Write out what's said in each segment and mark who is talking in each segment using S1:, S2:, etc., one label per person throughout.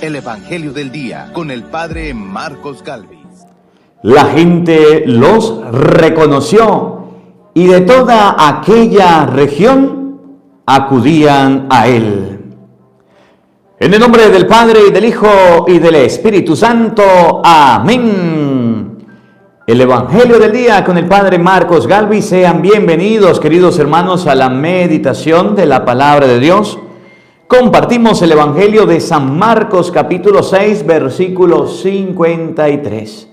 S1: el Evangelio del Día con el Padre Marcos Gálvez.
S2: La gente los reconoció y de toda aquella región acudían a él. En el nombre del Padre, y del Hijo, y del Espíritu Santo. Amén. El Evangelio del Día con el Padre Marcos Gálvez. Sean bienvenidos, queridos hermanos, a la meditación de la Palabra de Dios. Compartimos el Evangelio de San Marcos, capítulo 6, versículo 53.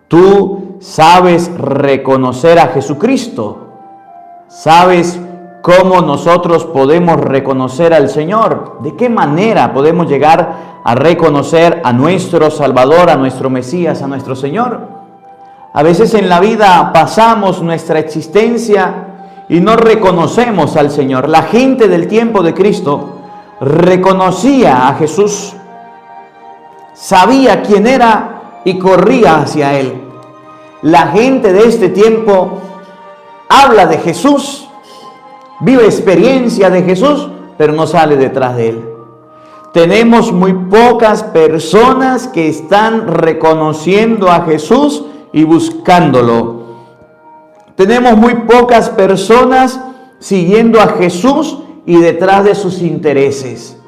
S2: Tú sabes reconocer a Jesucristo. ¿Sabes cómo nosotros podemos reconocer al Señor? ¿De qué manera podemos llegar a reconocer a nuestro Salvador, a nuestro Mesías, a nuestro Señor? A veces en la vida pasamos nuestra existencia y no reconocemos al Señor. La gente del tiempo de Cristo reconocía a Jesús, sabía quién era y corría hacia Él. La gente de este tiempo habla de Jesús, vive experiencia de Jesús, pero no sale detrás de Él. Tenemos muy pocas personas que están reconociendo a Jesús y buscándolo. Tenemos muy pocas personas siguiendo a Jesús y detrás de sus intereses.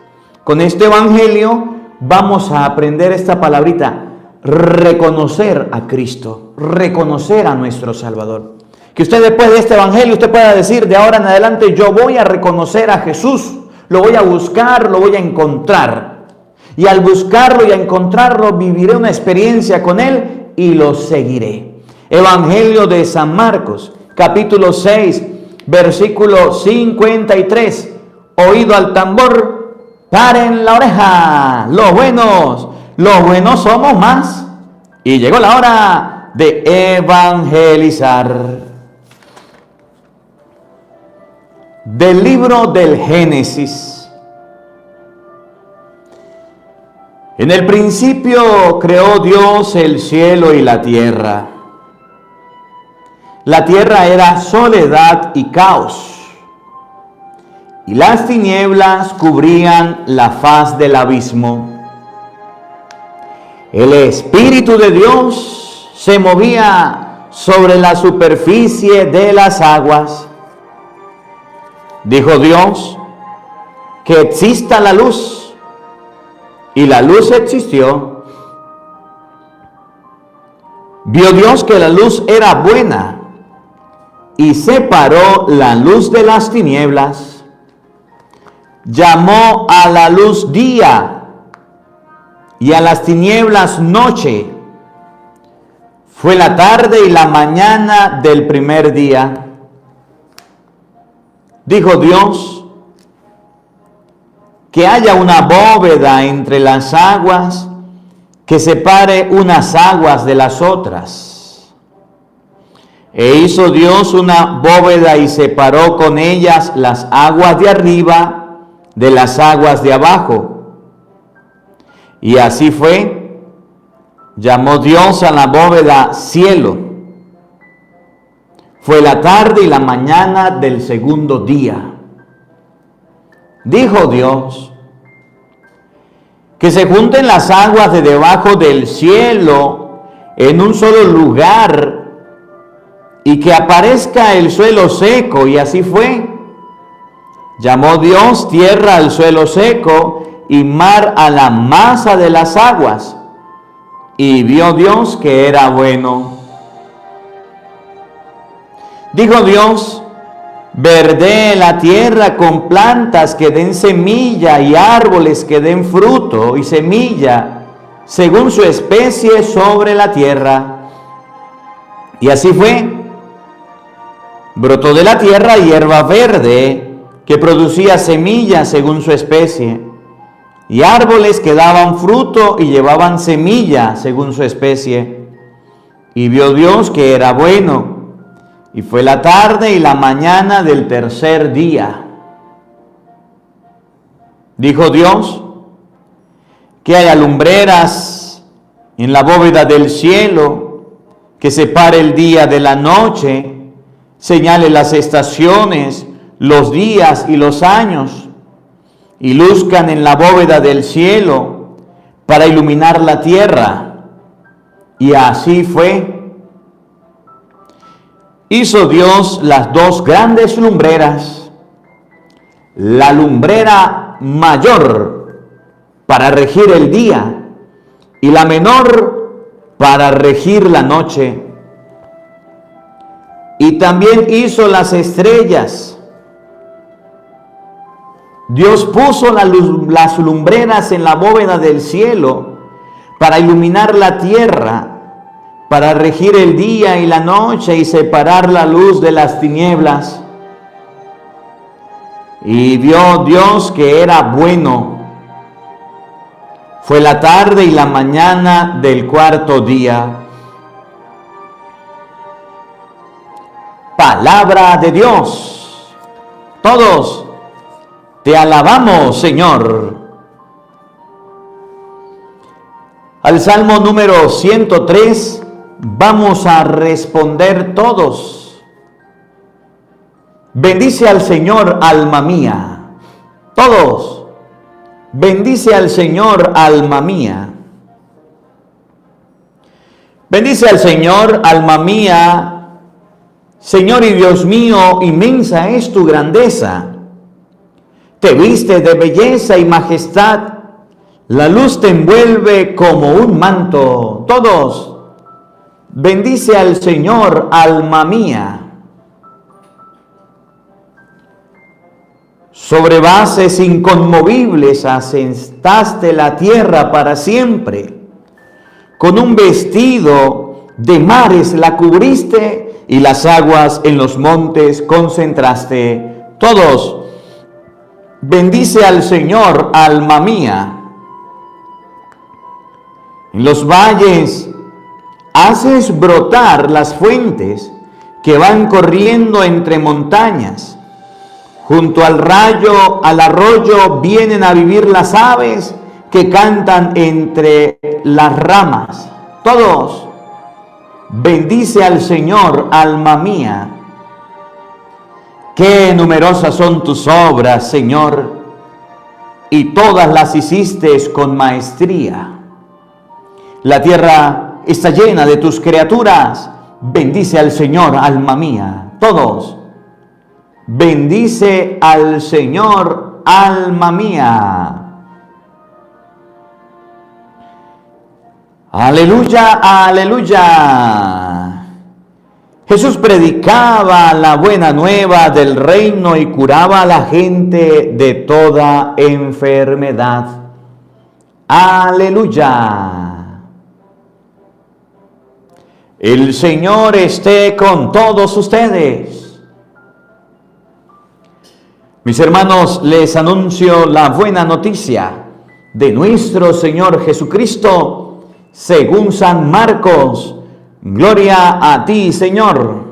S2: Con este Evangelio vamos a aprender esta palabrita: reconocer a Cristo, reconocer a nuestro Salvador. Que usted, después de este Evangelio, usted pueda decir: de ahora en adelante yo voy a reconocer a Jesús, lo voy a buscar, lo voy a encontrar. Y al buscarlo y a encontrarlo, viviré una experiencia con Él y lo seguiré. Evangelio de San Marcos, capítulo 6, versículo 53. Oído al tambor, paren la oreja. Los buenos somos más. Y llegó la hora de evangelizar. Del libro del Génesis. En el principio creó Dios el cielo y la tierra. La tierra era soledad y caos, y las tinieblas cubrían la faz del abismo. El Espíritu de Dios se movía sobre la superficie de las aguas. Dijo Dios: que exista la luz, y la luz existió. Vio Dios que la luz era buena, y separó la luz de las tinieblas. Llamó a la luz día, y a las tinieblas noche. Fue la tarde y la mañana del primer día. Dijo Dios: que haya una bóveda entre las aguas, que separe unas aguas de las otras. E hizo Dios una bóveda y separó con ellas las aguas de arriba de las aguas de abajo. Y así fue. Llamó Dios a la bóveda cielo. Fue la tarde y la mañana del segundo día. Dijo Dios: que se junten las aguas de debajo del cielo en un solo lugar, y que aparezca el suelo seco. Y así fue. Llamó Dios tierra al suelo seco y mar a la masa de las aguas. Y vio Dios que era bueno. Dijo Dios: verdee la tierra con plantas que den semilla y árboles que den fruto y semilla según su especie sobre la tierra. Y así fue. Brotó de la tierra hierba verde que producía semillas según su especie, y árboles que daban fruto y llevaban semilla según su especie. Y vio Dios que era bueno. Y fue la tarde y la mañana del tercer día. Dijo Dios: que haya lumbreras en la bóveda del cielo, que separe el día de la noche, señale las estaciones, los días y los años, y luzcan en la bóveda del cielo para iluminar la tierra. Y así fue. Hizo Dios las dos grandes lumbreras, la lumbrera mayor para regir el día y la menor para regir la noche. Y también hizo las estrellas. Dios puso las lumbreras en la bóveda del cielo para iluminar la tierra, para regir el día y la noche y separar la luz de las tinieblas. Y vio Dios que era bueno. Fue la tarde y la mañana del cuarto día. Palabra de Dios. Todos te alabamos, Señor. Al Salmo número 103 vamos a responder todos. Bendice al Señor, alma mía. Todos. Bendice al Señor, alma mía. Bendice al Señor, alma mía. Señor y Dios mío, inmensa es tu grandeza. Te viste de belleza y majestad. La luz te envuelve como un manto. Todos. Bendice al Señor, alma mía. Sobre bases inconmovibles asentaste la tierra para siempre. Con un vestido de mares la cubriste y las aguas en los montes concentraste. Todos. Bendice al Señor, alma mía. En los valles haces brotar las fuentes que van corriendo entre montañas. Junto al arroyo vienen a vivir las aves que cantan entre las ramas. Todos. Bendice al Señor, alma mía. Qué numerosas son tus obras, Señor, y todas las hiciste con maestría. La tierra está llena de tus criaturas. Bendice al Señor, alma mía. Todos. Bendice al Señor, alma mía. Aleluya, aleluya. Jesús predicaba la buena nueva del reino y curaba a la gente de toda enfermedad. Aleluya. El Señor esté con todos ustedes. Mis hermanos, les anuncio la buena noticia de nuestro Señor Jesucristo según San Marcos. Gloria a ti, Señor.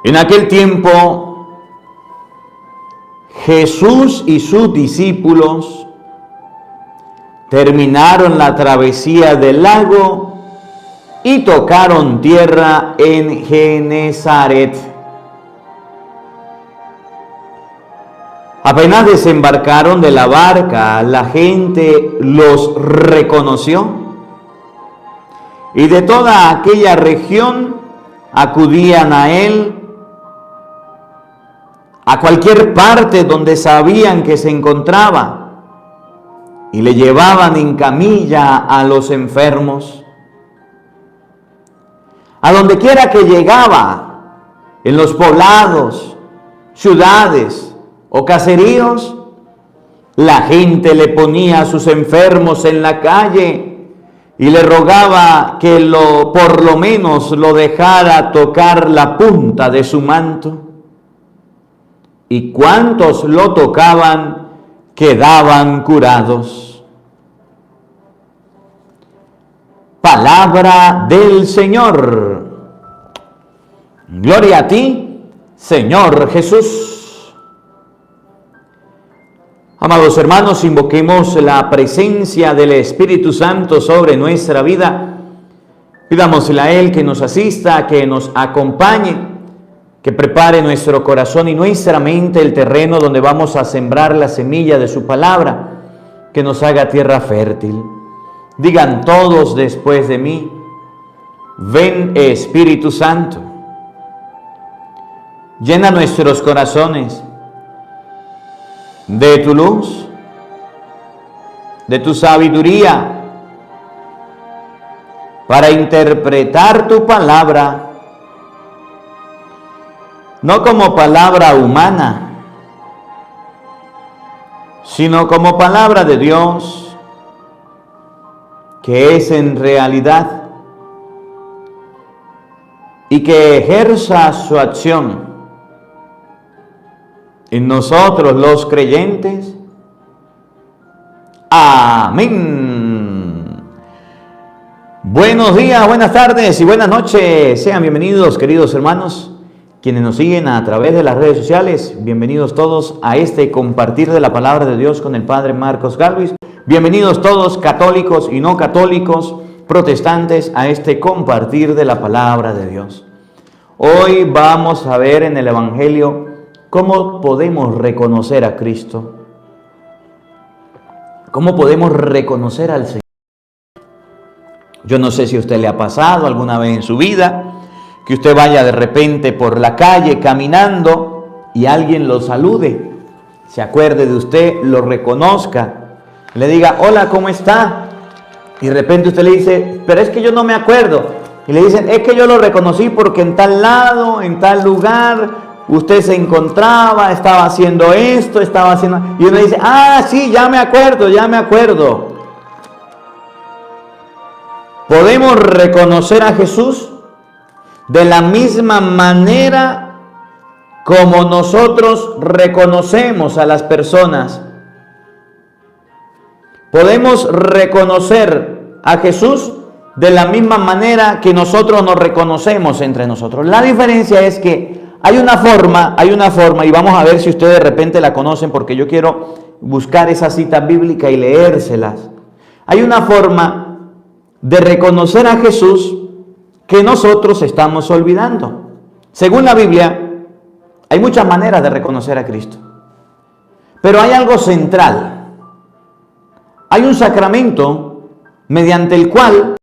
S2: En aquel tiempo, Jesús y sus discípulos terminaron la travesía del lago y tocaron tierra en Genesaret. Apenas desembarcaron de la barca, la gente los reconoció y de toda aquella región acudían a él, a cualquier parte donde sabían que se encontraba, y le llevaban en camilla a los enfermos. A donde quiera que llegaba, en los poblados, ciudades o caseríos, la gente le ponía a sus enfermos en la calle y le rogaba que por lo menos lo dejara tocar la punta de su manto. Y cuantos lo tocaban quedaban curados. Palabra del Señor. Gloria a ti, Señor Jesús. Amados hermanos, invoquemos la presencia del Espíritu Santo sobre nuestra vida Pidámosle a Él que nos asista, que nos acompañe, que prepare nuestro corazón y nuestra mente el terreno donde vamos a sembrar la semilla de su palabra, que nos haga tierra fértil. Digan todos después de mí: ven Espíritu Santo, llena nuestros corazones de tu luz, de tu sabiduría, para interpretar tu palabra, no como palabra humana, sino como palabra de Dios, que es en realidad, y que ejerza su acción en nosotros los creyentes. Amén. Buenos días, buenas tardes y buenas noches. Sean bienvenidos, queridos hermanos, quienes nos siguen a través de las redes sociales. Bienvenidos todos a este compartir de la palabra de Dios con el Padre Marcos Galvis. Bienvenidos todos, católicos y no católicos, protestantes, a este compartir de la palabra de Dios. Hoy vamos a ver en el Evangelio cómo podemos reconocer a Cristo. ¿Cómo podemos reconocer al Señor? Yo no sé si a usted le ha pasado alguna vez en su vida que usted vaya de repente por la calle caminando y alguien lo salude, se acuerde de usted, lo reconozca, le diga: hola, ¿cómo está? Y de repente usted le dice: pero es que yo no me acuerdo. Y le dicen: es que yo lo reconocí porque en tal lado, en tal lugar, usted se encontraba, estaba haciendo esto, estaba haciendo... Y uno dice: ah, sí, ya me acuerdo, ya me acuerdo. Podemos reconocer a Jesús de la misma manera como nosotros reconocemos a las personas. Podemos reconocer a Jesús de la misma manera que nosotros nos reconocemos entre nosotros. La diferencia es que hay una forma, y vamos a ver si ustedes de repente la conocen, porque yo quiero buscar esa cita bíblica y leérselas. Hay una forma de reconocer a Jesús que nosotros estamos olvidando. Según la Biblia, hay muchas maneras de reconocer a Cristo, pero hay algo central. Hay un sacramento mediante el cual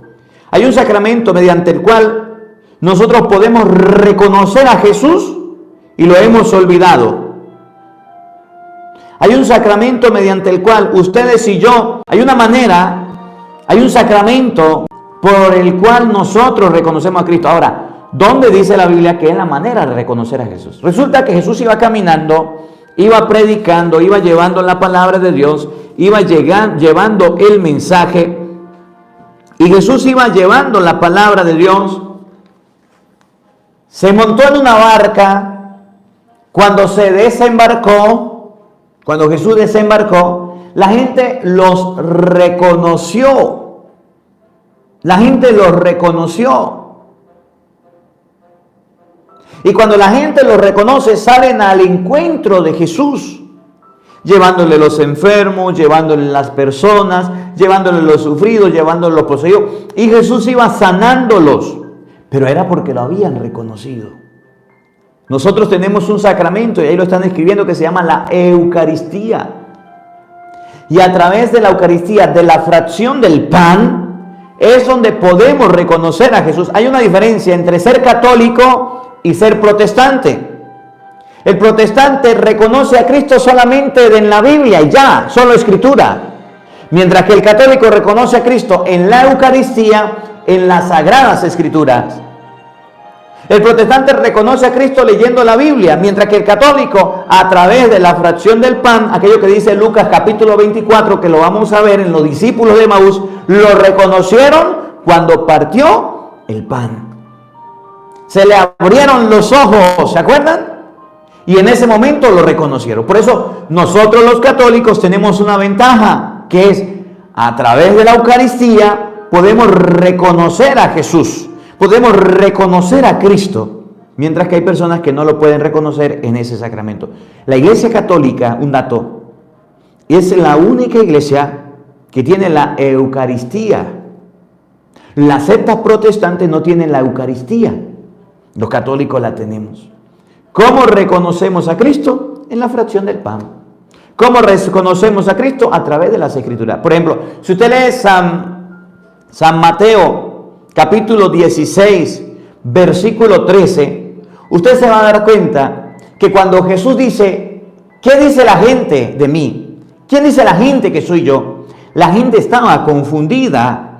S2: nosotros podemos reconocer a Jesús y lo hemos olvidado. Hay un sacramento mediante el cual ustedes y yo, hay un sacramento por el cual nosotros reconocemos a Cristo. Ahora, ¿dónde dice la Biblia que es la manera de reconocer a Jesús? Resulta que Jesús iba caminando, iba predicando, iba llevando la palabra de Dios, iba llevando el mensaje, y Jesús iba llevando la palabra de Dios. Se montó en una barca. Cuando Jesús desembarcó, la gente los reconoció. La gente los reconoció. Y cuando la gente los reconoce, salen al encuentro de Jesús, llevándole los enfermos, llevándole las personas, llevándole los sufridos, llevándole los poseídos. Y Jesús iba sanándolos, pero era porque lo habían reconocido. Nosotros tenemos un sacramento, y ahí lo están escribiendo, que se llama la Eucaristía. Y a través de la Eucaristía, de la fracción del pan, es donde podemos reconocer a Jesús. Hay una diferencia entre ser católico y ser protestante. El protestante reconoce a Cristo solamente en la Biblia y ya, solo Escritura. Mientras que el católico reconoce a Cristo en la Eucaristía, en las Sagradas Escrituras. El protestante reconoce a Cristo leyendo la Biblia, mientras que el católico, a través de la fracción del pan, aquello que dice Lucas capítulo 24, que lo vamos a ver en los discípulos de Emaús, lo reconocieron cuando partió el pan. Se le abrieron los ojos, ¿se acuerdan? Y en ese momento lo reconocieron. Por eso nosotros los católicos tenemos una ventaja, que es a través de la Eucaristía podemos reconocer a Jesús, podemos reconocer a Cristo, mientras que hay personas que no lo pueden reconocer en ese sacramento. La Iglesia Católica, un dato, es la única iglesia que tiene la Eucaristía. Las sectas protestantes no tienen la Eucaristía. Los católicos la tenemos. ¿Cómo reconocemos a Cristo? En la fracción del pan. ¿Cómo reconocemos a Cristo? A través de las Escrituras. Por ejemplo, si usted lee San Mateo, capítulo 16, versículo 13, usted se va a dar cuenta que cuando Jesús dice, ¿qué dice la gente de mí? ¿Quién dice la gente que soy yo? La gente estaba confundida.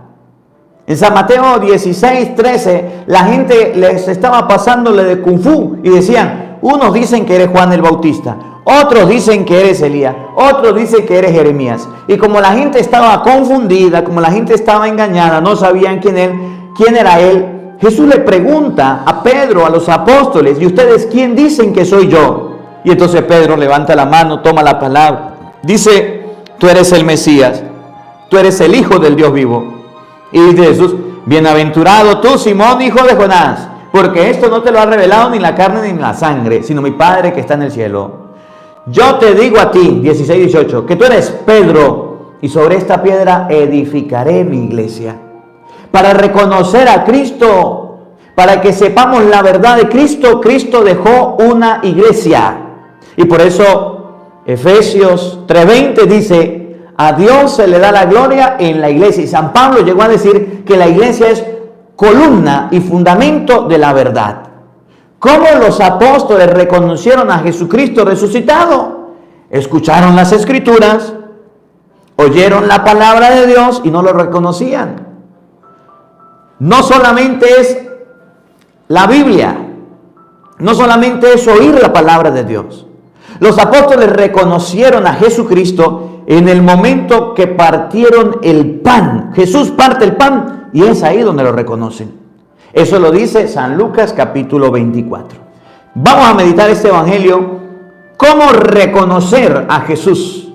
S2: En San Mateo 16, 13, la gente les estaba pasándole de kung fu y decían, unos dicen que eres Juan el Bautista, otros dicen que eres Elías, otros dicen que eres Jeremías. Y como la gente estaba confundida, como la gente estaba engañada, no sabían quién era él, Jesús le pregunta a Pedro, a los apóstoles, ¿y ustedes quién dicen que soy yo? Y entonces Pedro levanta la mano, toma la palabra, dice, tú eres el Mesías, tú eres el Hijo del Dios vivo. Y dice Jesús, bienaventurado tú, Simón, hijo de Jonás, porque esto no te lo ha revelado ni la carne ni la sangre, sino mi Padre que está en el cielo. Yo te digo a ti, 16, 18, que tú eres Pedro, y sobre esta piedra edificaré mi iglesia. Para reconocer a Cristo, para que sepamos la verdad de Cristo, Cristo dejó una iglesia. Y por eso Efesios 3:20 dice, a Dios se le da la gloria en la iglesia. Y San Pablo llegó a decir que la iglesia es columna y fundamento de la verdad. ¿Cómo los apóstoles reconocieron a Jesucristo resucitado? Escucharon las Escrituras, oyeron la palabra de Dios y no lo reconocían. No solamente es la Biblia, no solamente es oír la palabra de Dios. Los apóstoles reconocieron a Jesucristo en el momento que partieron el pan. Jesús parte el pan y es ahí donde lo reconocen. Eso lo dice San Lucas capítulo 24. Vamos a meditar este evangelio. ¿Cómo reconocer a Jesús?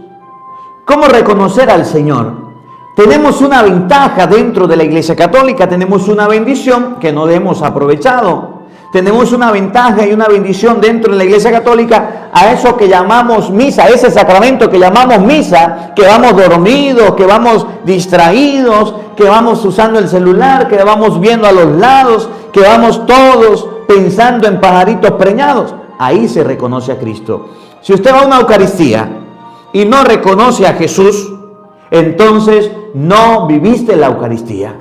S2: ¿Cómo reconocer al Señor? Tenemos una ventaja dentro de la Iglesia Católica, tenemos una bendición que no hemos aprovechado. Tenemos una ventaja y una bendición dentro de la Iglesia Católica a eso que llamamos misa, ese sacramento que llamamos misa, que vamos dormidos, que vamos distraídos, que vamos usando el celular, que vamos viendo a los lados, que vamos todos pensando en pajaritos preñados. Ahí se reconoce a Cristo. Si usted va a una Eucaristía y no reconoce a Jesús, entonces no viviste la Eucaristía.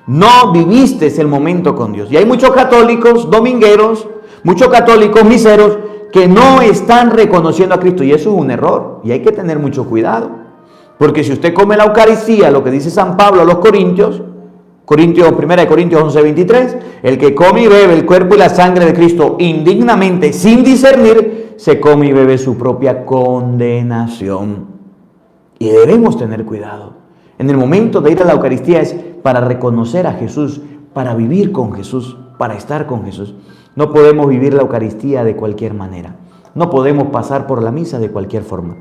S2: No viviste el momento con Dios. Y hay muchos católicos domingueros, muchos católicos miseros que no están reconociendo a Cristo. Y eso es un error. Y hay que tener mucho cuidado. Porque si usted come la Eucaristía, lo que dice San Pablo a los Corintios, 1 Corintios 11:23, el que come y bebe el cuerpo y la sangre de Cristo indignamente, sin discernir, se come y bebe su propia condenación. Y debemos tener cuidado. En el momento de ir a la Eucaristía es para reconocer a Jesús, para vivir con Jesús, para estar con Jesús. No podemos vivir la Eucaristía de cualquier manera. No podemos pasar por la misa de cualquier forma.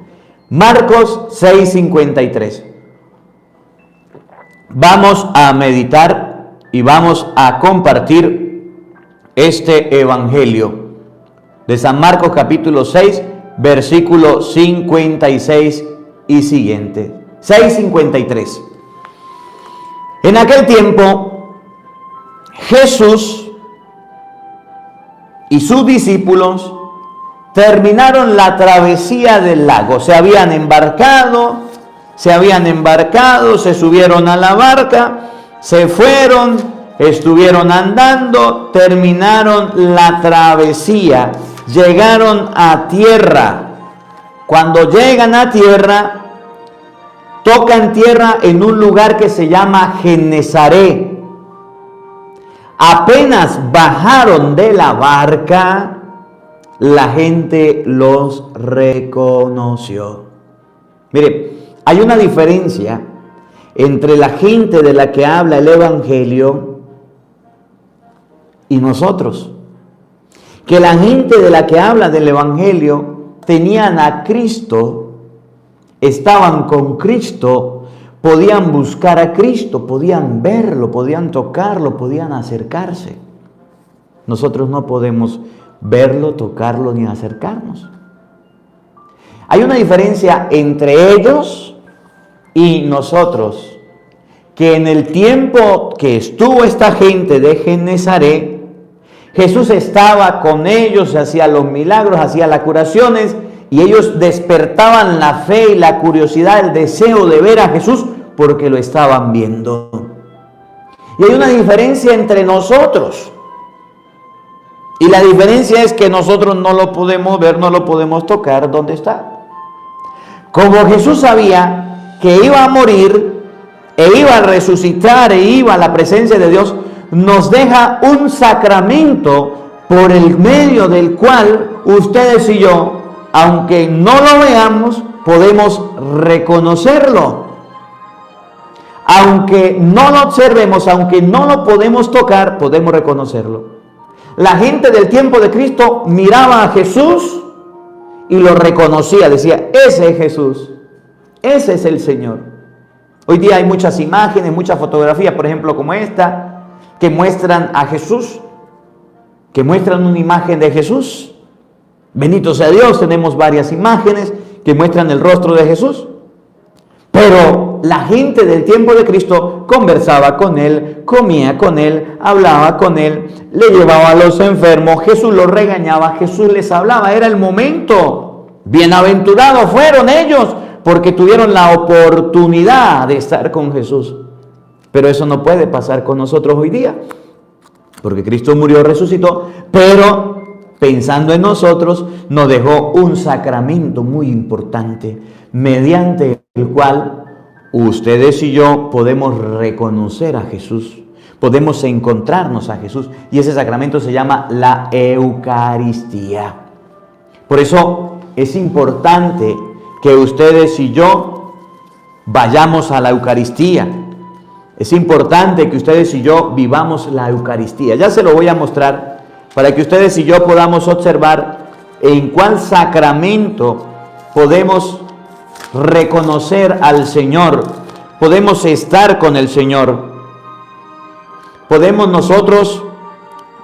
S2: Marcos 6:53. Vamos a meditar y vamos a compartir este evangelio de San Marcos capítulo 6, versículo 56 y siguiente. 6:53. En aquel tiempo, Jesús y sus discípulos terminaron la travesía del lago. Se habían embarcado, se subieron a la barca, se fueron, estuvieron andando, terminaron la travesía, llegaron a tierra. Cuando llegan a tierra, tocan tierra en un lugar que se llama Genesaret. Apenas bajaron de la barca, la gente los reconoció. Mire, hay una diferencia entre la gente de la que habla el Evangelio y nosotros. Que la gente de la que habla del Evangelio tenían a Cristo, estaban con Cristo, podían buscar a Cristo, podían verlo, podían tocarlo, podían acercarse. Nosotros no podemos verlo, tocarlo ni acercarnos. Hay una diferencia entre ellos y nosotros, que en el tiempo que estuvo esta gente de Genezaret, Jesús estaba con ellos, hacía los milagros, hacía las curaciones, y ellos despertaban la fe y la curiosidad, el deseo de ver a Jesús, porque lo estaban viendo. Y hay una diferencia entre nosotros. Y la diferencia es que nosotros no lo podemos ver, no lo podemos tocar donde está. Como Jesús sabía que iba a morir, e iba a resucitar, e iba a la presencia de Dios, nos deja un sacramento por el medio del cual ustedes y yo, aunque no lo veamos, podemos reconocerlo. Aunque no lo observemos, aunque no lo podemos tocar, podemos reconocerlo. La gente del tiempo de Cristo miraba a Jesús y lo reconocía, decía, ese es Jesús, ese es el Señor. Hoy día hay muchas imágenes, muchas fotografías, por ejemplo, como esta, que muestran a Jesús, que muestran una imagen de Jesús. Bendito sea Dios, tenemos varias imágenes que muestran el rostro de Jesús. Pero la gente del tiempo de Cristo conversaba con Él, comía con Él, hablaba con Él, le llevaba a los enfermos, Jesús los regañaba, Jesús les hablaba, era el momento. Bienaventurados fueron ellos porque tuvieron la oportunidad de estar con Jesús. Pero eso no puede pasar con nosotros hoy día, porque Cristo murió, resucitó, pero pensando en nosotros, nos dejó un sacramento muy importante, mediante el cual ustedes y yo podemos reconocer a Jesús, podemos encontrarnos a Jesús, y ese sacramento se llama la Eucaristía. Por eso es importante que ustedes y yo vayamos a la Eucaristía. Es importante que ustedes y yo vivamos la Eucaristía. Ya se lo voy a mostrar para que ustedes y yo podamos observar en cuál sacramento podemos reconocer al Señor, podemos estar con el Señor, podemos nosotros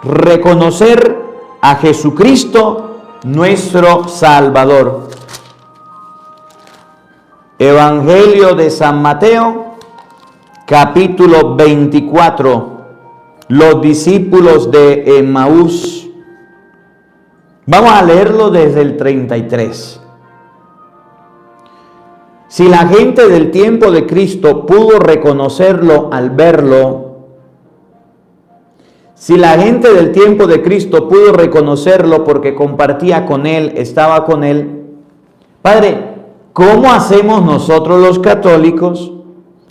S2: reconocer a Jesucristo, nuestro Salvador. Evangelio de San Mateo, capítulo 24, los discípulos de Emaús. Vamos a leerlo desde el 33. Si la gente del tiempo de Cristo pudo reconocerlo al verlo, si la gente del tiempo de Cristo pudo reconocerlo porque compartía con Él, estaba con Él, Padre, ¿cómo hacemos nosotros los católicos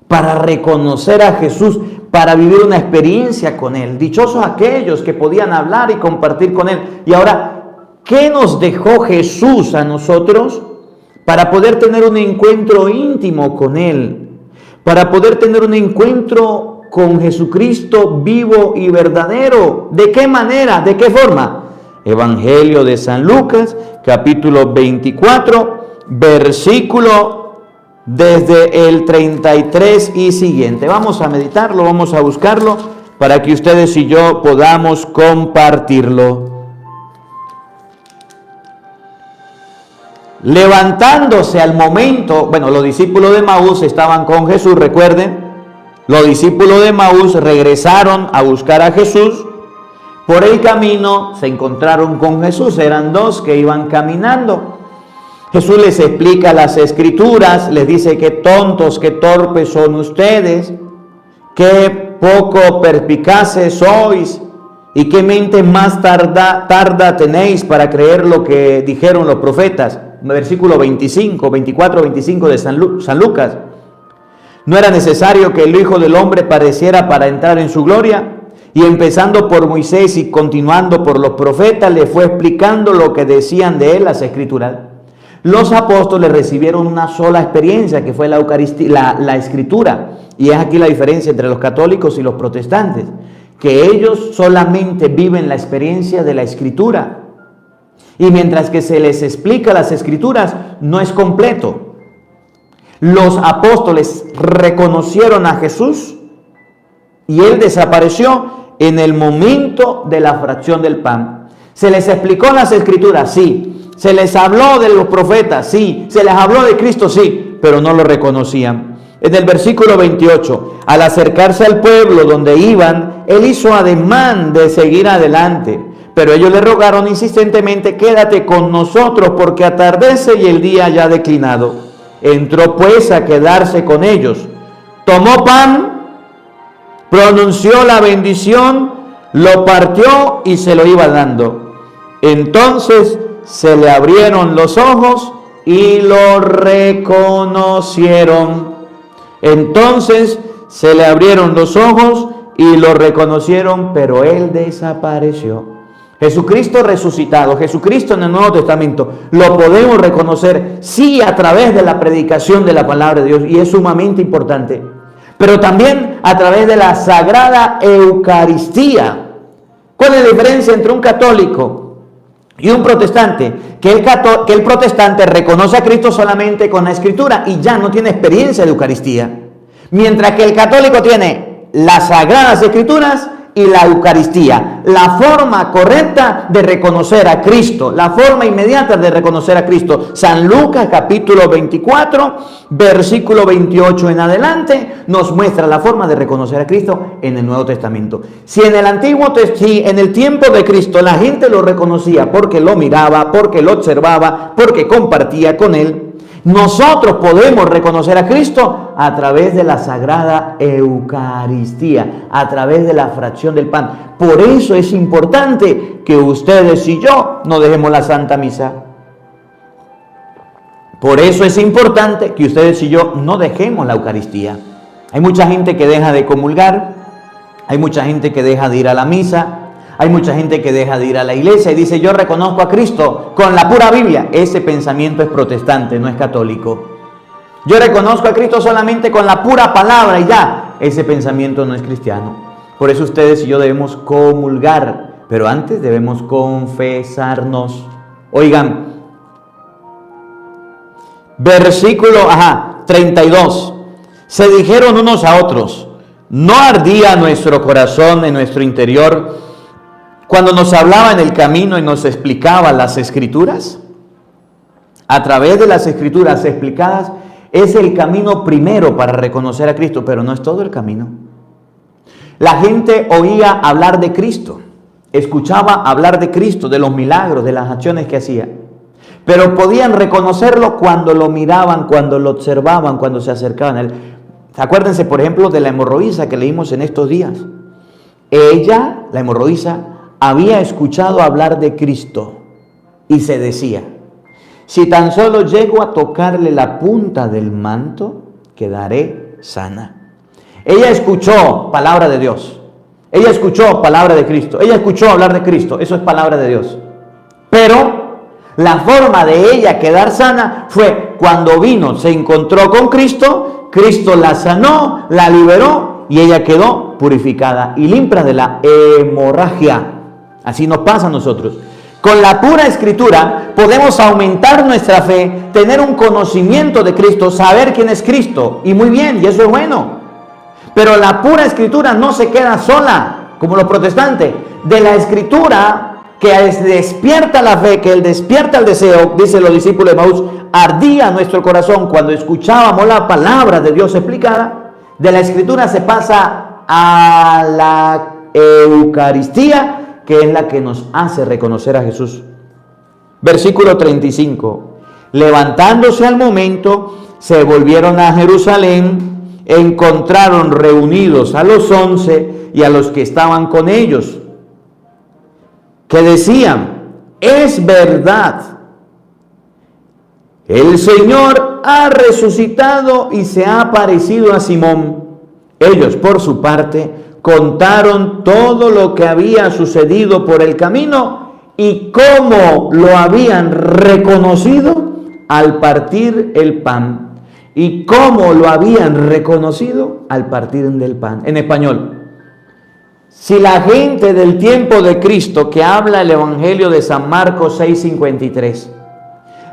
S2: para reconocer a Jesús, para vivir una experiencia con Él? Dichosos aquellos que podían hablar y compartir con Él. Y ahora, ¿qué nos dejó Jesús a nosotros para poder tener un encuentro íntimo con Él? Para poder tener un encuentro con Jesucristo vivo y verdadero. ¿De qué manera? ¿De qué forma? Evangelio de San Lucas, capítulo 24, versículo desde el 33 y siguiente. Vamos a meditarlo, vamos a buscarlo para que ustedes y yo podamos compartirlo. Levantándose al momento, bueno, los discípulos de Emaús estaban con Jesús, recuerden, los discípulos de Emaús regresaron a buscar a Jesús. Por el camino se encontraron con Jesús, eran dos que iban caminando. Jesús les explica las Escrituras, les dice qué tontos, qué torpes son ustedes, qué poco perspicaces sois y qué mente más tarda tenéis para creer lo que dijeron los profetas. Versículo 24, 25 de San Lucas. ¿No era necesario que el Hijo del Hombre padeciera para entrar en su gloria? Y empezando por Moisés y continuando por los profetas, le fue explicando lo que decían de él las Escrituras. Los apóstoles recibieron una sola experiencia, que fue la Eucaristía, la Escritura. Y es aquí la diferencia entre los católicos y los protestantes, que ellos solamente viven la experiencia de la Escritura. Y mientras que se les explica las Escrituras, no es completo. Los apóstoles reconocieron a Jesús y Él desapareció en el momento de la fracción del pan. ¿Se les explicó las Escrituras? Sí. ¿Se les habló de los profetas? Sí. ¿Se les habló de Cristo? Sí. Pero no lo reconocían. En el versículo 28, al acercarse al pueblo donde iban, él hizo ademán de seguir adelante. Pero ellos le rogaron insistentemente: quédate con nosotros, porque atardece y el día ya ha declinado. Entró pues a quedarse con ellos. Tomó pan, pronunció la bendición, lo partió y se lo iba dando. Entonces se le abrieron los ojos y lo reconocieron. Entonces se le abrieron los ojos y lo reconocieron, pero él desapareció. Jesucristo resucitado, Jesucristo en el Nuevo Testamento, lo podemos reconocer, sí, a través de la predicación de la palabra de Dios, y es sumamente importante, pero también a través de la Sagrada Eucaristía. ¿Cuál es la diferencia entre un católico y un protestante? Que el protestante reconoce a Cristo solamente con la Escritura y ya no tiene experiencia de Eucaristía, mientras que el católico tiene las Sagradas Escrituras y la Eucaristía, la forma correcta de reconocer a Cristo, la forma inmediata de reconocer a Cristo. San Lucas capítulo 24, versículo 28 en adelante, nos muestra la forma de reconocer a Cristo en el Nuevo Testamento. Si en el tiempo de Cristo la gente lo reconocía porque lo miraba, porque lo observaba, porque compartía con él, nosotros podemos reconocer a Cristo a través de la Sagrada Eucaristía, a través de la fracción del pan. Por eso es importante que ustedes y yo no dejemos la Santa Misa. Por eso es importante que ustedes y yo no dejemos la Eucaristía. Hay mucha gente que deja de comulgar, hay mucha gente que deja de ir a la misa, hay mucha gente que deja de ir a la iglesia y dice: yo reconozco a Cristo con la pura Biblia. Ese pensamiento es protestante, no es católico. Yo reconozco a Cristo solamente con la pura palabra y ya. Ese pensamiento no es cristiano. Por eso ustedes y yo debemos comulgar, pero antes debemos confesarnos. Oigan, versículo 32. Se dijeron unos a otros: ¿no ardía nuestro corazón en nuestro interior cuando nos hablaba en el camino y nos explicaba las Escrituras? A través de las Escrituras explicadas es el camino primero para reconocer a Cristo, pero no es todo el camino. La gente oía hablar de Cristo, escuchaba hablar de Cristo, de los milagros, de las acciones que hacía, pero podían reconocerlo cuando lo miraban, cuando lo observaban, cuando se acercaban a él. Acuérdense, por ejemplo, de la hemorroísa que leímos en estos días. Ella, la hemorroísa, había escuchado hablar de Cristo y se decía: si tan solo llego a tocarle la punta del manto, quedaré sana. Ella escuchó palabra de Dios, ella escuchó palabra de Cristo, ella escuchó hablar de Cristo, eso es palabra de Dios. Pero la forma de ella quedar sana fue cuando vino, se encontró con Cristo, Cristo la sanó, la liberó y ella quedó purificada y limpia de la hemorragia. Así nos pasa a nosotros. Con la pura Escritura podemos aumentar nuestra fe, tener un conocimiento de Cristo, saber quién es Cristo. Y muy bien, y eso es bueno. Pero la pura Escritura no se queda sola, como los protestantes. De la Escritura que despierta la fe, que despierta el deseo, dicen los discípulos de Emaús, ardía nuestro corazón cuando escuchábamos la palabra de Dios explicada. De la Escritura se pasa a la Eucaristía, que es la que nos hace reconocer a Jesús. Versículo 35. Levantándose al momento, se volvieron a Jerusalén, encontraron reunidos a los 11 y a los que estaban con ellos, que decían: es verdad, el Señor ha resucitado y se ha aparecido a Simón. Ellos, por su parte, contaron todo lo que había sucedido por el camino y cómo lo habían reconocido al partir el pan. Y cómo lo habían reconocido al partir del pan. En español: si la gente del tiempo de Cristo, que habla el Evangelio de San Marcos 6:53,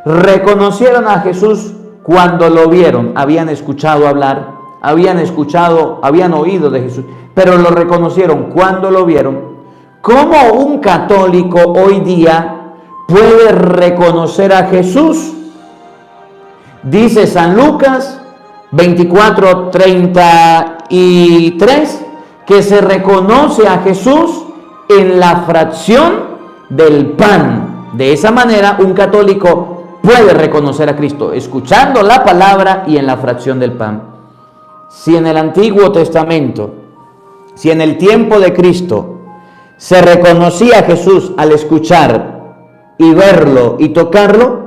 S2: reconocieron a Jesús cuando lo vieron, habían escuchado hablar, habían oído de Jesús, pero lo reconocieron cuando lo vieron. ¿Cómo un católico hoy día puede reconocer a Jesús? Dice San Lucas, 24:33, que se reconoce a Jesús en la fracción del pan. De esa manera, un católico puede reconocer a Cristo, escuchando la palabra y en la fracción del pan. Si en el Antiguo Testamento, si en el tiempo de Cristo se reconocía a Jesús al escuchar y verlo y tocarlo,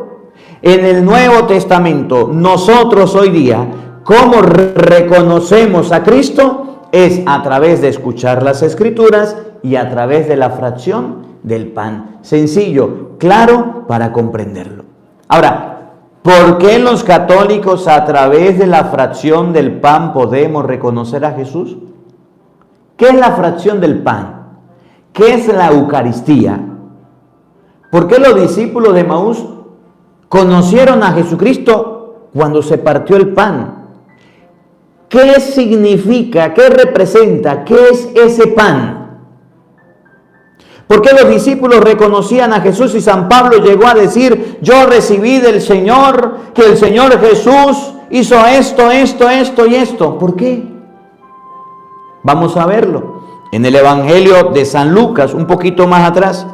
S2: en el Nuevo Testamento, nosotros hoy día, ¿cómo reconocemos a Cristo? Es a través de escuchar las Escrituras y a través de la fracción del pan. Sencillo, claro, para comprenderlo. Ahora, ¿por qué los católicos a través de la fracción del pan podemos reconocer a Jesús? ¿Qué es la fracción del pan? ¿Qué es la Eucaristía? ¿Por qué los discípulos de Emaús conocieron a Jesucristo cuando se partió el pan? ¿Qué significa? ¿Qué representa? ¿Qué es ese pan? ¿Por qué los discípulos reconocían a Jesús y San Pablo llegó a decir: yo recibí del Señor, que el Señor Jesús hizo esto, esto, esto y esto? ¿Por qué? Vamos a verlo en el Evangelio de San Lucas, un poquito más atrás,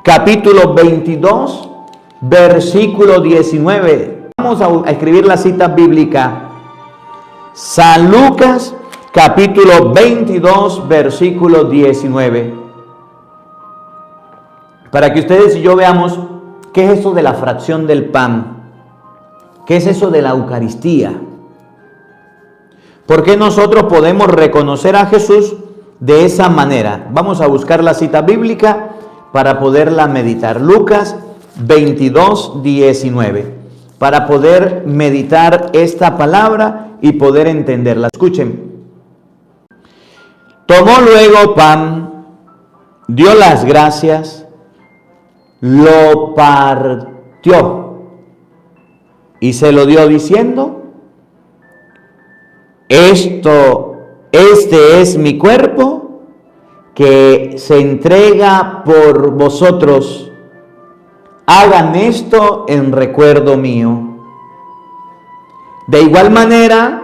S2: capítulo 22, versículo 19. Vamos a escribir la cita bíblica. San Lucas, capítulo 22, versículo 19. Para que ustedes y yo veamos qué es eso de la fracción del pan, qué es eso de la Eucaristía. ¿Por qué nosotros podemos reconocer a Jesús de esa manera? Vamos a buscar la cita bíblica para poderla meditar. Lucas 22, 19. Para poder meditar esta palabra y poder entenderla. Escuchen. Tomó luego pan, dio las gracias, lo partió y se lo dio diciendo: este es mi cuerpo que se entrega por vosotros. Hagan esto en recuerdo mío. De igual manera,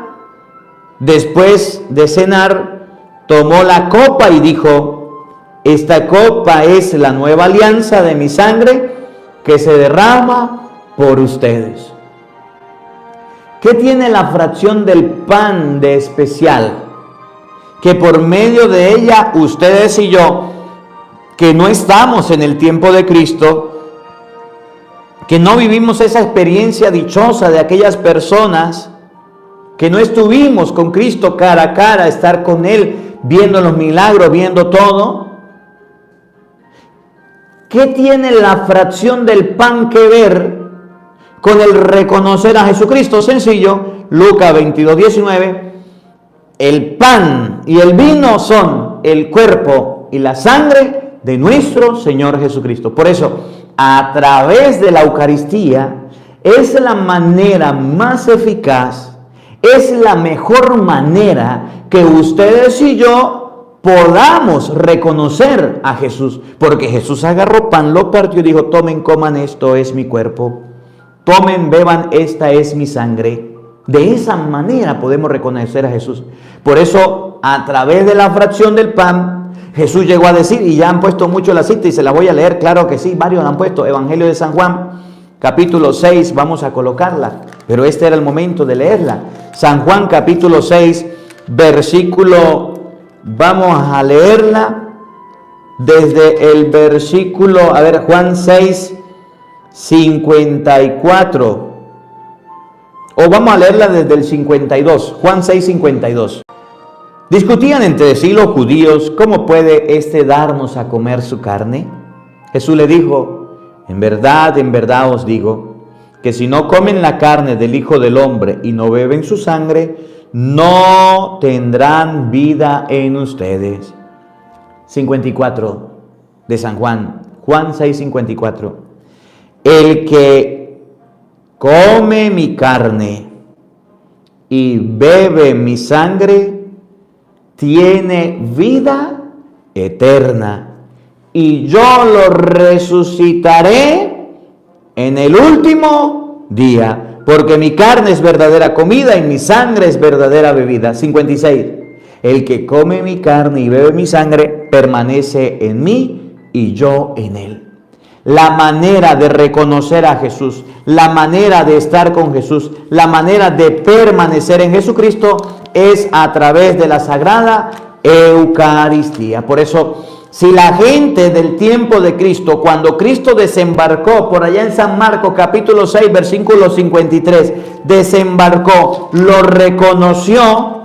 S2: después de cenar, tomó la copa y dijo: esta copa es la nueva alianza de mi sangre que se derrama por ustedes. ¿Qué tiene la fracción del pan de especial? Que por medio de ella, ustedes y yo, que no estamos en el tiempo de Cristo, que no vivimos esa experiencia dichosa de aquellas personas que no estuvimos con Cristo cara a cara, estar con Él, viendo los milagros, viendo todo. ¿Qué tiene la fracción del pan que ver con el reconocer a Jesucristo? Sencillo, Lucas 22, 19. El pan y el vino son el cuerpo y la sangre de nuestro Señor Jesucristo. Por eso, a través de la Eucaristía, es la manera más eficaz, es la mejor manera que ustedes y yo podamos reconocer a Jesús, porque Jesús agarró pan, lo partió y dijo: tomen, coman, esto es mi cuerpo, tomen, beban, esta es mi sangre. De esa manera podemos reconocer a Jesús. Por eso, a través de la fracción del pan, Jesús llegó a decir, y ya han puesto mucho la cita y se la voy a leer, claro que sí, varios la han puesto, Evangelio de San Juan, capítulo 6, vamos a colocarla, pero este era el momento de leerla. San Juan, capítulo 6, versículo, vamos a leerla desde el versículo, Juan 6, 54. O vamos a leerla desde el 52, Juan 6, 52. Discutían entre sí los judíos: ¿cómo puede éste darnos a comer su carne? Jesús le dijo: en verdad os digo, que si no comen la carne del Hijo del Hombre y no beben su sangre, no tendrán vida en ustedes. 54 de San Juan, Juan 6, 54. El que come mi carne y bebe mi sangre tiene vida eterna, y yo lo resucitaré en el último día. porque mi carne es verdadera comida y mi sangre es verdadera bebida. 56. El que come mi carne y bebe mi sangre permanece en mí y yo en él. La manera de reconocer a Jesús, la manera de estar con Jesús, la manera de permanecer en Jesucristo es a través de la Sagrada Eucaristía. Por eso, si la gente del tiempo de Cristo, cuando Cristo desembarcó por allá en San Marcos capítulo 6, versículo 53, desembarcó, lo reconoció,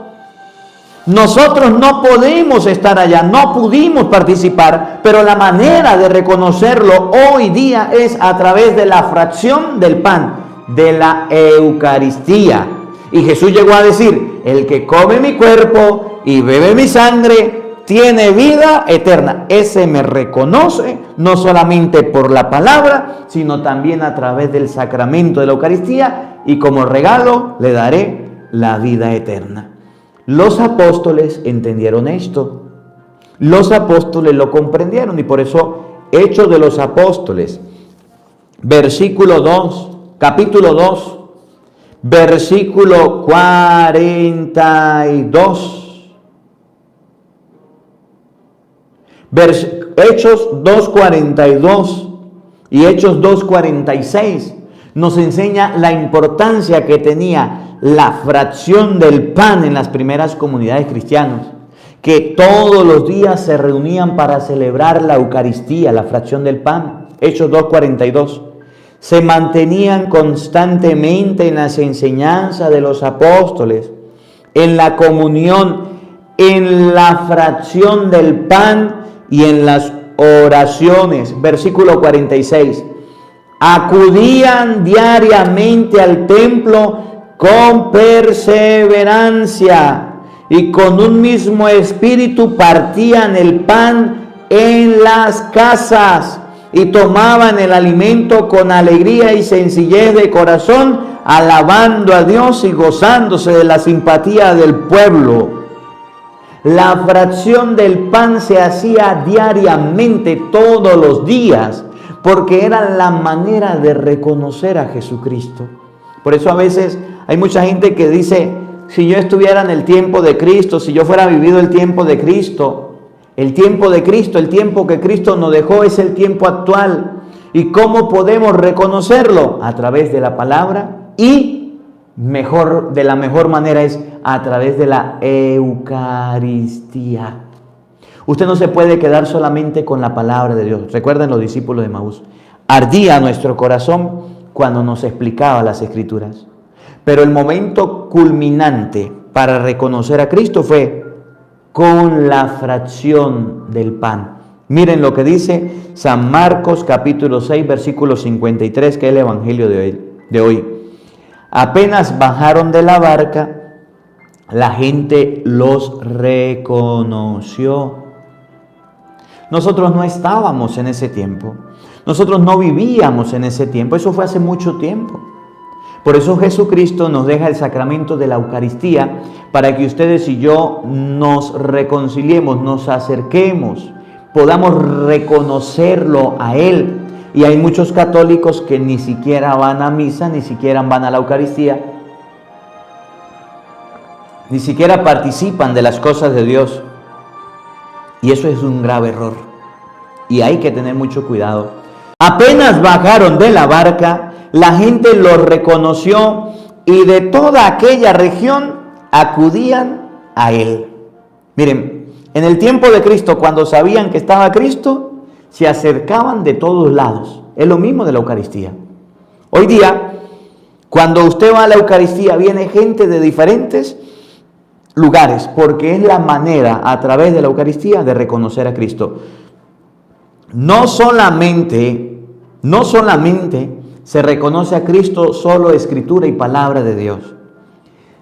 S2: nosotros no podemos estar allá, no pudimos participar, pero la manera de reconocerlo hoy día es a través de la fracción del pan, de la Eucaristía. Y Jesús llegó a decir, el que come mi cuerpo y bebe mi sangre tiene vida eterna. Ese me reconoce no solamente por la palabra, sino también a través del sacramento de la Eucaristía, y como regalo le daré la vida eterna. Los apóstoles entendieron esto. Los apóstoles lo comprendieron, y por eso Hechos de los Apóstoles, versículo 2, capítulo 2, versículo 42. Hechos 2:42 y Hechos 2:46 nos enseña la importancia que tenía la fracción del pan en las primeras comunidades cristianas, que todos los días se reunían para celebrar la Eucaristía, la fracción del pan. Hechos 2:42. Se mantenían constantemente en las enseñanzas de los apóstoles, en la comunión, en la fracción del pan y en las oraciones. Versículo 46. Acudían diariamente al templo con perseverancia y con un mismo espíritu partían el pan en las casas y tomaban el alimento con alegría y sencillez de corazón, alabando a Dios y gozándose de la simpatía del pueblo. La fracción del pan se hacía diariamente, todos los días, porque era la manera de reconocer a Jesucristo. Por eso a veces hay mucha gente que dice, si yo estuviera en el tiempo de Cristo, si yo fuera vivido el tiempo de Cristo, el tiempo que Cristo nos dejó es el tiempo actual. ¿Y cómo podemos reconocerlo? A través de la palabra, y de la mejor manera es a través de la Eucaristía. Usted no se puede quedar solamente con la palabra de Dios. Recuerden los discípulos de Emaús. Ardía nuestro corazón cuando nos explicaba las Escrituras. Pero el momento culminante para reconocer a Cristo fue con la fracción del pan. Miren lo que dice San Marcos capítulo 6, versículo 53, que es el evangelio de hoy. Apenas bajaron de la barca, la gente los reconoció. Nosotros no estábamos en ese tiempo. Nosotros no vivíamos en ese tiempo. Eso fue hace mucho tiempo. Por eso Jesucristo nos deja el sacramento de la Eucaristía para que ustedes y yo nos reconciliemos, nos acerquemos, podamos reconocerlo a Él. Y hay muchos católicos que ni siquiera van a misa, ni siquiera van a la Eucaristía, ni siquiera participan de las cosas de Dios. Y eso es un grave error. Y hay que tener mucho cuidado. Apenas bajaron de la barca, la gente los reconoció y de toda aquella región acudían a Él. Miren, en el tiempo de Cristo, cuando sabían que estaba Cristo, se acercaban de todos lados. Es lo mismo de la Eucaristía. Hoy día, cuando usted va a la Eucaristía, viene gente de diferentes lugares, porque es la manera a través de la Eucaristía de reconocer a Cristo. No solamente se reconoce a Cristo solo escritura y palabra de Dios.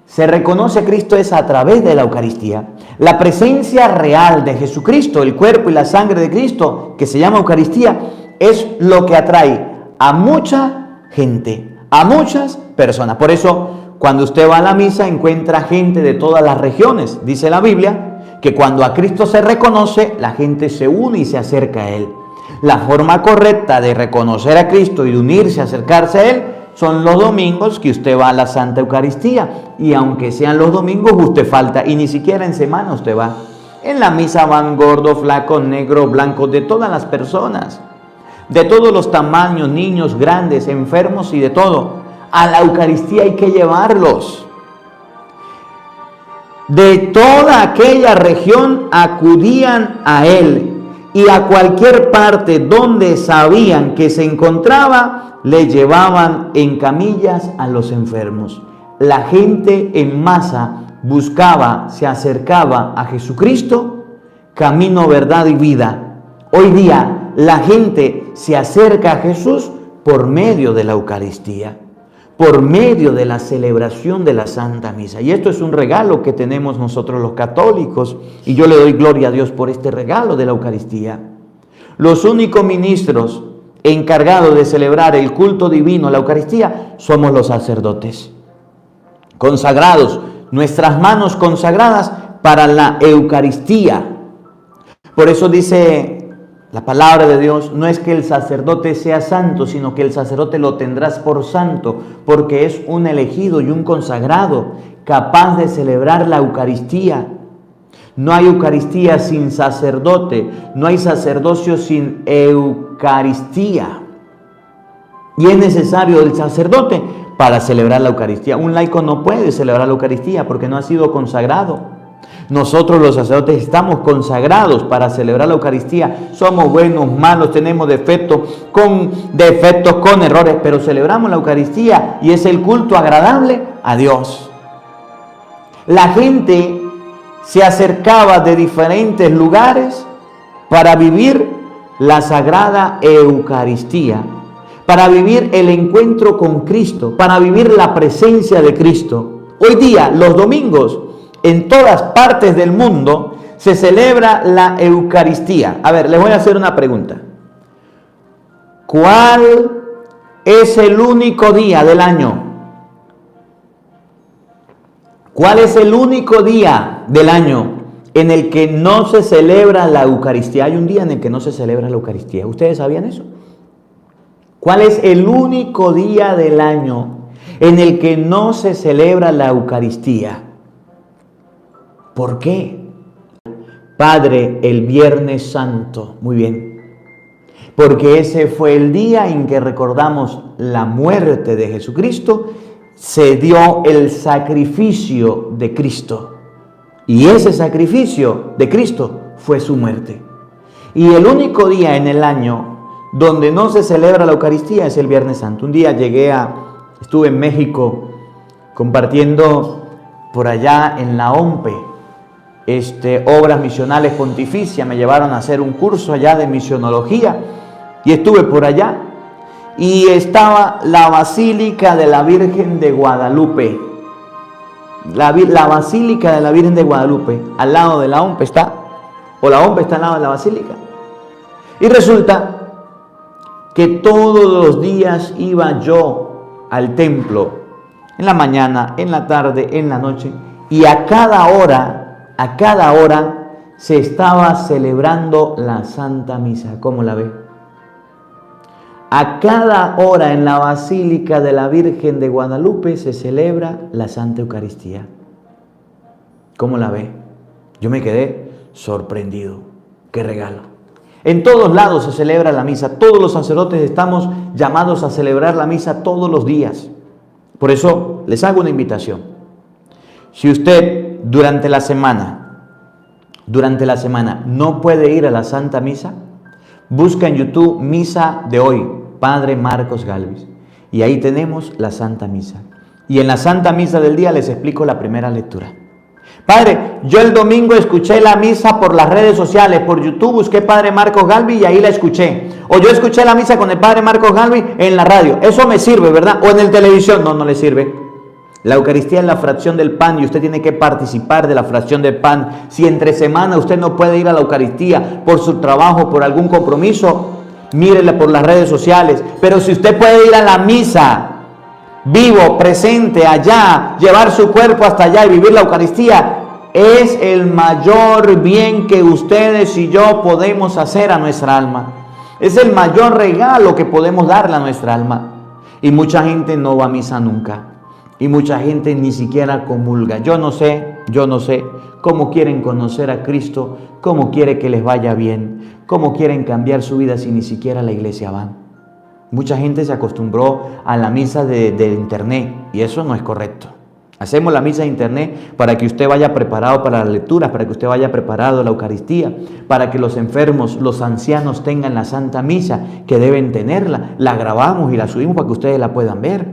S2: Se reconoce a Cristo es a través de la Eucaristía. La presencia real de Jesucristo, el cuerpo y la sangre de Cristo, que se llama Eucaristía, es lo que atrae a mucha gente, a muchas personas. Por eso, cuando usted va a la misa, encuentra gente de todas las regiones. Dice la Biblia que cuando a Cristo se reconoce, la gente se une y se acerca a Él. La forma correcta de reconocer a Cristo y de unirse, acercarse a Él, son los domingos que usted va a la Santa Eucaristía. Y aunque sean los domingos, usted falta. Y ni siquiera en semana usted va. En la misa van gordos, flacos, negros, blancos, de todas las personas. De todos los tamaños, niños, grandes, enfermos y de todo. A la Eucaristía hay que llevarlos. De toda aquella región acudían a él. Y a cualquier parte donde sabían que se encontraba, le llevaban en camillas a los enfermos. La gente en masa buscaba, se acercaba a Jesucristo, camino, verdad y vida. Hoy día la gente se acerca a Jesús por medio de la Eucaristía, por medio de la celebración de la Santa Misa. Y esto es un regalo que tenemos nosotros los católicos, y yo le doy gloria a Dios por este regalo de la Eucaristía. Los únicos ministros encargados de celebrar el culto divino, la Eucaristía, somos los sacerdotes, consagrados, nuestras manos consagradas para la Eucaristía. Por eso dice la palabra de Dios, no es que el sacerdote sea santo, sino que el sacerdote lo tendrás por santo, porque es un elegido y un consagrado, capaz de celebrar la Eucaristía. No hay Eucaristía sin sacerdote, no hay sacerdocio sin Eucaristía. Y es necesario el sacerdote para celebrar la Eucaristía. Un laico no puede celebrar la Eucaristía porque no ha sido consagrado. Nosotros los sacerdotes estamos consagrados para celebrar la Eucaristía. Somos buenos, malos, tenemos defectos, con errores, pero celebramos la Eucaristía y es el culto agradable a Dios. La gente se acercaba de diferentes lugares para vivir la Sagrada Eucaristía, para vivir el encuentro con Cristo, para vivir la presencia de Cristo. Hoy día, los domingos, en todas partes del mundo, se celebra la Eucaristía. A ver, les voy a hacer una pregunta. ¿Cuál es el único día del año? ¿Cuál es el único día del año en el que no se celebra la Eucaristía? Hay un día en el que no se celebra la Eucaristía. ¿Ustedes sabían eso? ¿Cuál es el único día del año en el que no se celebra la Eucaristía? ¿Por qué? Padre, el Viernes Santo. Muy bien. Porque ese fue el día en que recordamos la muerte de Jesucristo. Se dio el sacrificio de Cristo. Y ese sacrificio de Cristo fue su muerte. Y el único día en el año donde no se celebra la Eucaristía es el Viernes Santo. Un día estuve en México compartiendo por allá en la OMPE, obras misionales pontificias. Me llevaron a hacer un curso allá de misionología y estuve por allá. Y estaba la Basílica de la Virgen de Guadalupe. La Basílica de la Virgen de Guadalupe, al lado de la OMPE está, o la OMPE está al lado de la Basílica. Y resulta que todos los días iba yo al templo, en la mañana, en la tarde, en la noche, y a cada hora se estaba celebrando la Santa Misa. ¿Cómo la ve? A cada hora en la Basílica de la Virgen de Guadalupe se celebra la Santa Eucaristía. ¿Cómo la ve? Yo me quedé sorprendido. ¡Qué regalo! En todos lados se celebra la misa. Todos los sacerdotes estamos llamados a celebrar la misa todos los días. Por eso les hago una invitación. Si usted durante la semana no puede ir a la Santa Misa, busca en YouTube Misa de hoy, Padre Marcos Galvis, y ahí tenemos la Santa Misa. Y en la Santa Misa del día les explico la primera lectura. Padre, yo el domingo escuché la misa por las redes sociales, por YouTube, busqué Padre Marcos Galvis y ahí la escuché. O yo escuché la misa con el Padre Marcos Galvis en la radio. Eso me sirve, ¿verdad? O en el televisión. No, no le sirve. La Eucaristía es la fracción del pan y usted tiene que participar de la fracción del pan. Si entre semana usted no puede ir a la Eucaristía por su trabajo, por algún compromiso, mírela por las redes sociales. Pero si usted puede ir a la misa, vivo, presente, allá, llevar su cuerpo hasta allá y vivir la Eucaristía, es el mayor bien que ustedes y yo podemos hacer a nuestra alma. Es el mayor regalo que podemos darle a nuestra alma. Y mucha gente no va a misa nunca. Y mucha gente ni siquiera comulga. Yo no sé cómo quieren conocer a Cristo, cómo quiere que les vaya bien, cómo quieren cambiar su vida si ni siquiera a la iglesia van. Mucha gente se acostumbró a la misa de internet y eso no es correcto. Hacemos la misa de internet para que usted vaya preparado para las lecturas, para que usted vaya preparado a la Eucaristía, para que los enfermos, los ancianos tengan la Santa Misa, que deben tenerla. La grabamos y la subimos para que ustedes la puedan ver.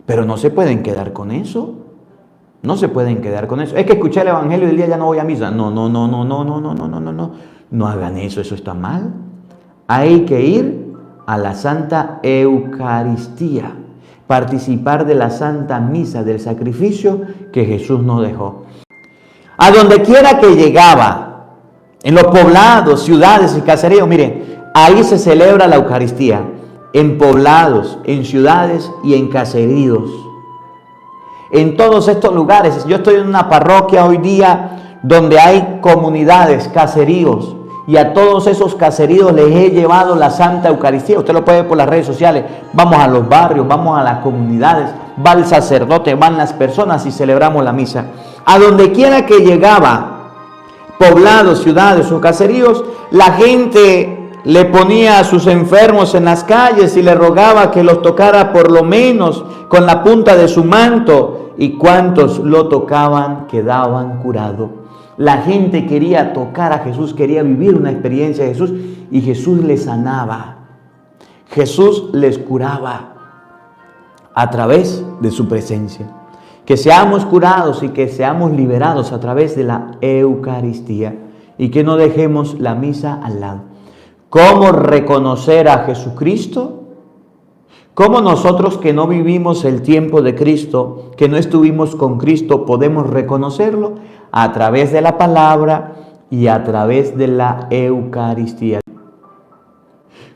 S2: Pero no se pueden quedar con eso. No se pueden quedar con eso. Es que escuché el Evangelio y el día ya no voy a misa. No. No hagan eso, eso está mal. Hay que ir a la Santa Eucaristía. Participar de la Santa Misa, del sacrificio que Jesús nos dejó. A donde quiera que llegaba, en los poblados, ciudades y caseríos, miren, ahí se celebra la Eucaristía, en poblados, en ciudades y en caseríos. En todos estos lugares, yo estoy en una parroquia hoy día donde hay comunidades, caseríos, y a todos esos caseríos les he llevado la Santa Eucaristía. Usted lo puede ver por las redes sociales. Vamos a los barrios, vamos a las comunidades, va el sacerdote, van las personas y celebramos la misa. A donde quiera que llegaba, poblados, ciudades o caseríos, la gente le ponía a sus enfermos en las calles y le rogaba que los tocara por lo menos con la punta de su manto. Y cuantos lo tocaban quedaban curados. La gente quería tocar a Jesús, quería vivir una experiencia de Jesús y Jesús les sanaba. Jesús les curaba a través de su presencia. Que seamos curados y que seamos liberados a través de la Eucaristía y que no dejemos la misa al lado. ¿Cómo reconocer a Jesucristo? ¿Cómo nosotros que no vivimos el tiempo de Cristo, que no estuvimos con Cristo, podemos reconocerlo? A través de la palabra y a través de la Eucaristía.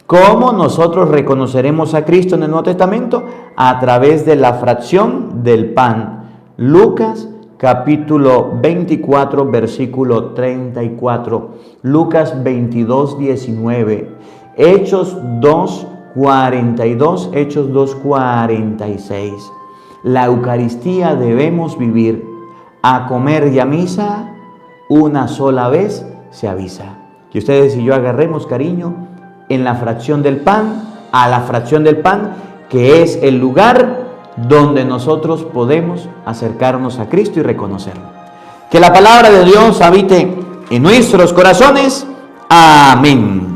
S2: ¿Cómo nosotros reconoceremos a Cristo en el Nuevo Testamento? A través de la fracción del pan. Lucas capítulo 24, versículo 34. Lucas 22, 19. Hechos 2, 42. Hechos 2, 46. La Eucaristía debemos vivir. A comer y a misa, una sola vez se avisa. Que ustedes y yo agarremos cariño en la fracción del pan, a la fracción del pan, que es el lugar donde nosotros podemos acercarnos a Cristo y reconocerlo. Que la palabra de Dios habite en nuestros corazones. Amén.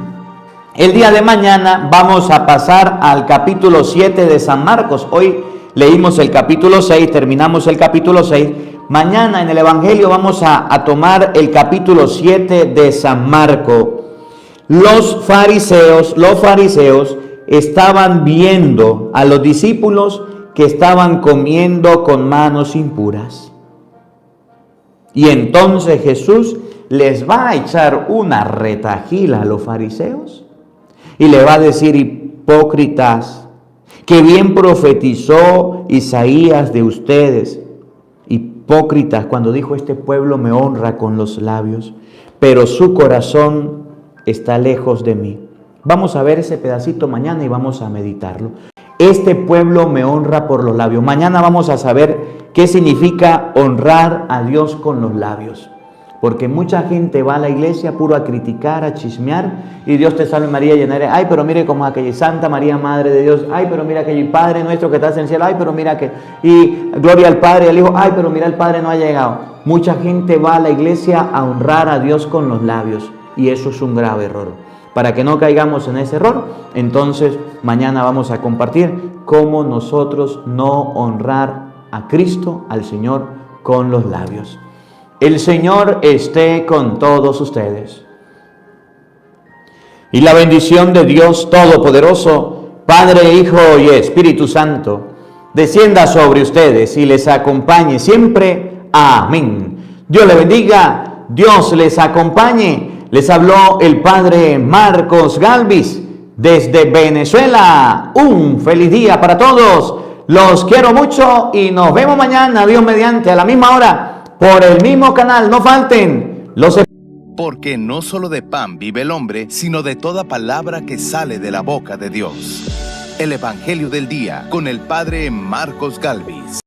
S2: El día de mañana vamos a pasar al capítulo 7 de San Marcos. Hoy leímos el capítulo 6, terminamos el capítulo 6. Mañana en el Evangelio vamos a tomar el capítulo 7 de San Marcos. Los fariseos estaban viendo a los discípulos que estaban comiendo con manos impuras. Y entonces Jesús les va a echar una retajila a los fariseos y le va a decir: hipócritas, que bien profetizó Isaías de ustedes. Hipócritas, cuando dijo: este pueblo me honra con los labios, pero su corazón está lejos de mí. Vamos a ver ese pedacito mañana y vamos a meditarlo. Este pueblo me honra por los labios. Mañana vamos a saber qué significa honrar a Dios con los labios. Porque mucha gente va a la iglesia puro a criticar, a chismear, y Dios te salve María, llena eres. Ay, pero mire como aquella Santa María, Madre de Dios. Ay, pero mira aquel Padre nuestro que estás en el cielo. Ay, pero mira que... Y gloria al Padre y al Hijo. Ay, pero mira el Padre no ha llegado. Mucha gente va a la iglesia a honrar a Dios con los labios. Y eso es un grave error. Para que no caigamos en ese error, entonces mañana vamos a compartir cómo nosotros no honrar a Cristo, al Señor, con los labios. El Señor esté con todos ustedes. Y la bendición de Dios Todopoderoso, Padre, Hijo y Espíritu Santo, descienda sobre ustedes y les acompañe siempre. Amén. Dios les bendiga, Dios les acompañe. Les habló el Padre Marcos Galvis desde Venezuela. Un feliz día para todos. Los quiero mucho y nos vemos mañana, Dios mediante, a la misma hora, por el mismo canal. No falten.
S1: Porque no solo de pan vive el hombre, sino de toda palabra que sale de la boca de Dios. El Evangelio del Día con el Padre Marcos Galvis.